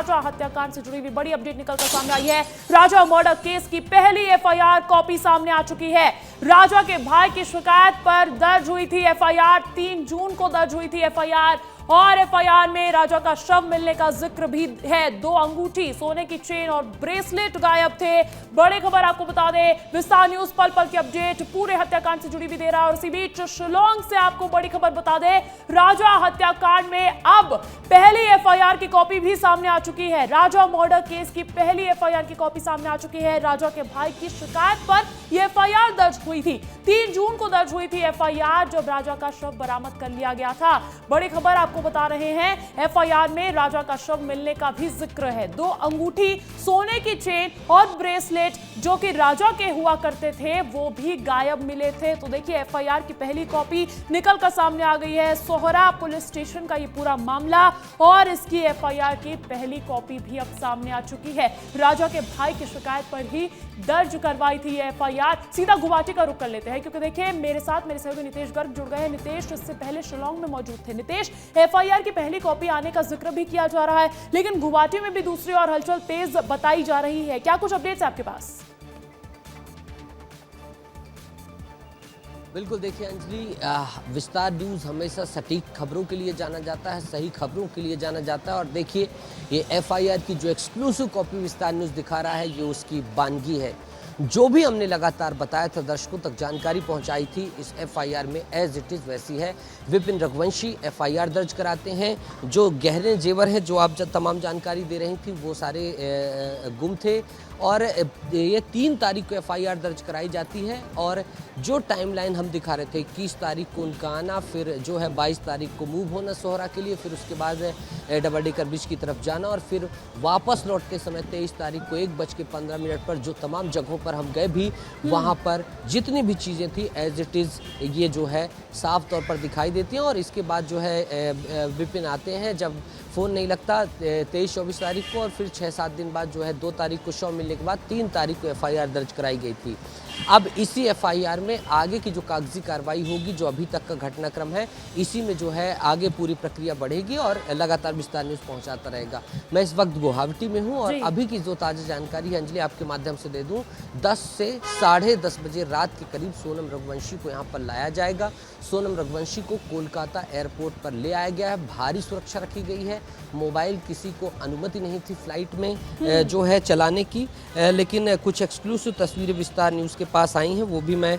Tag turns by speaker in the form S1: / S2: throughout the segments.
S1: राजा हत्याकांड से जुड़ी हुई बड़ी अपडेट निकलकर सामने आई है। राजा मर्डर केस की पहली एफआईआर कॉपी सामने आ चुकी है। राजा के भाई की शिकायत पर दर्ज हुई थी एफआईआर, 3 जून को दर्ज हुई थी एफआईआर, और एफआईआर में राजा का शव मिलने का जिक्र भी है। 2 अंगूठी, सोने की चेन और ब्रेसलेट गायब थे। बड़ी खबर आपको बता दें, विस्तार न्यूज पल पल की अपडेट पूरे हत्याकांड से जुड़ी भी दे रहा है। और इसी बीच शिलोंग से आपको बड़ी खबर बता दें, राजा हत्याकांड में अब पहली एफआईआर की कॉपी भी सामने आ चुकी है। राजा मर्डर केस की पहली एफआईआर की कॉपी सामने आ चुकी है। राजा के भाई की शिकायत पर यह एफआईआर दर्ज हुई थी। 3 जून को दर्ज हुई थी एफआईआर, जब राजा का शव बरामद कर लिया गया था। बड़ी खबर आपको बता रहे हैं, एफआईआर में राजा का शव मिलने का भी जिक्र है। 2 अंगूठी, सोने की चेन और ब्रेसलेट जो कि राजा के हुआ करते थे वो भी गायब मिले थे। तो देखिए, एफआईआर की पहली कॉपी निकल कर सामने आ गई है। सोहरा पुलिस स्टेशन का ये पूरा मामला, और इसकी एफआईआर की पहली कॉपी भी अब सामने आ चुकी है। राजा के भाई की शिकायत पर ही दर्ज करवाई थी ये एफआईआर। सीधा गुवाहाटी का रुख कर लेते हैं, क्योंकि देखिए मेरे साथ मेरे सहयोगी नितेश गर्ग जुड़ गए हैं। नितेश, इससे पहले शिलोंग में मौजूद थे। नितेश, एफआईआर की पहली कॉपी आने का जिक्र भी किया जा रहा है, लेकिन गुवाहाटी में भी दूसरी और हलचल तेज बताई जा रही है। क्या कुछ अपडेट्स है आपके पास?
S2: बिल्कुल, देखिए अंजलि, विस्तार न्यूज़ हमेशा सटीक खबरों के लिए जाना जाता है, सही खबरों के लिए जाना जाता है। और देखिए, ये एफआईआर की जो एक्सक्लूसिव कॉपी विस्तार न्यूज़ दिखा रहा है, ये उसकी बानगी है। जो भी हमने लगातार बताया था, दर्शकों तक जानकारी पहुंचाई थी, इस एफआईआर में एज इट इज़ वैसी है। विपिन रघुवंशी एफआईआर दर्ज कराते हैं। जो गहरे जेवर हैं, जो आप तमाम जानकारी दे रही थी, वो सारे गुम थे। और ये 3 तारीख को एफआईआर दर्ज कराई जाती है। और जो टाइमलाइन हम दिखा रहे थे, 21 तारीख को उनका आना, फिर जो है 22 तारीख को मूव होना सोहरा के लिए, फिर उसके बाद डबल डेकर ब्रिज की तरफ जाना, और फिर वापस लौटते समय 23 तारीख को 1:15 पर जो तमाम जगहों पर हम गए भी, वहाँ पर जितनी भी चीज़ें थी एज इट इज़ ये जो है साफ तौर पर दिखाई देती हैं। और इसके बाद जो है विपिन आते हैं, जब फ़ोन नहीं लगता 23-24 तारीख को, और फिर 6-7 दिन बाद जो है 2 तारीख को शव मिलने के बाद 3 तारीख को एफआईआर दर्ज कराई गई थी। अब इसी एफआईआर में आगे की जो कागजी कार्रवाई होगी, जो अभी तक का घटनाक्रम है, इसी में जो है आगे पूरी प्रक्रिया बढ़ेगी और लगातार विस्तार न्यूज़ पहुंचाता रहेगा। मैं इस वक्त गुवाहाटी में हूं, और अभी की जो ताज़ा जानकारी है अंजलि, आपके माध्यम से दे दूं, 10 से 10:30 बजे रात के करीब सोनम रघुवंशी को यहाँ पर लाया जाएगा। सोनम रघुवंशी को कोलकाता एयरपोर्ट पर ले आया गया है। भारी सुरक्षा रखी गई है। मोबाइल किसी को अनुमति नहीं थी फ्लाइट में जो है चलाने की, लेकिन कुछ एक्सक्लूसिव तस्वीरें विस्तार न्यूज़ के पास आई हैं, वो भी मैं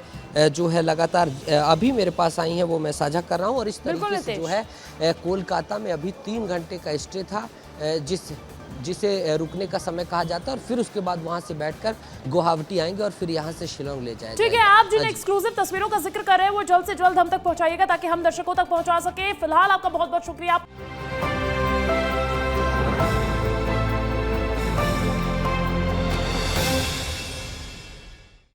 S2: जो है लगातार अभी मेरे पास आई हैं, वो मैं साझा कर रहा हूँ। और इस तरीके से जो है कोलकाता में अभी 3 घंटे का स्टे था, जिसे रुकने का समय कहा जाता है, और फिर उसके बाद वहां से बैठकर गुवाहाटी आएंगे और फिर यहां से शिलोंग ले जाएंगे।
S1: ठीक है, आप जिन एक्सक्लूसिव तस्वीरों का जिक्र कर रहे हैं वो जल्द से जल्द हम तक पहुंचाइएगा, ताकि हम दर्शकों तक पहुंचा सके। फिलहाल आपका बहुत बहुत शुक्रिया।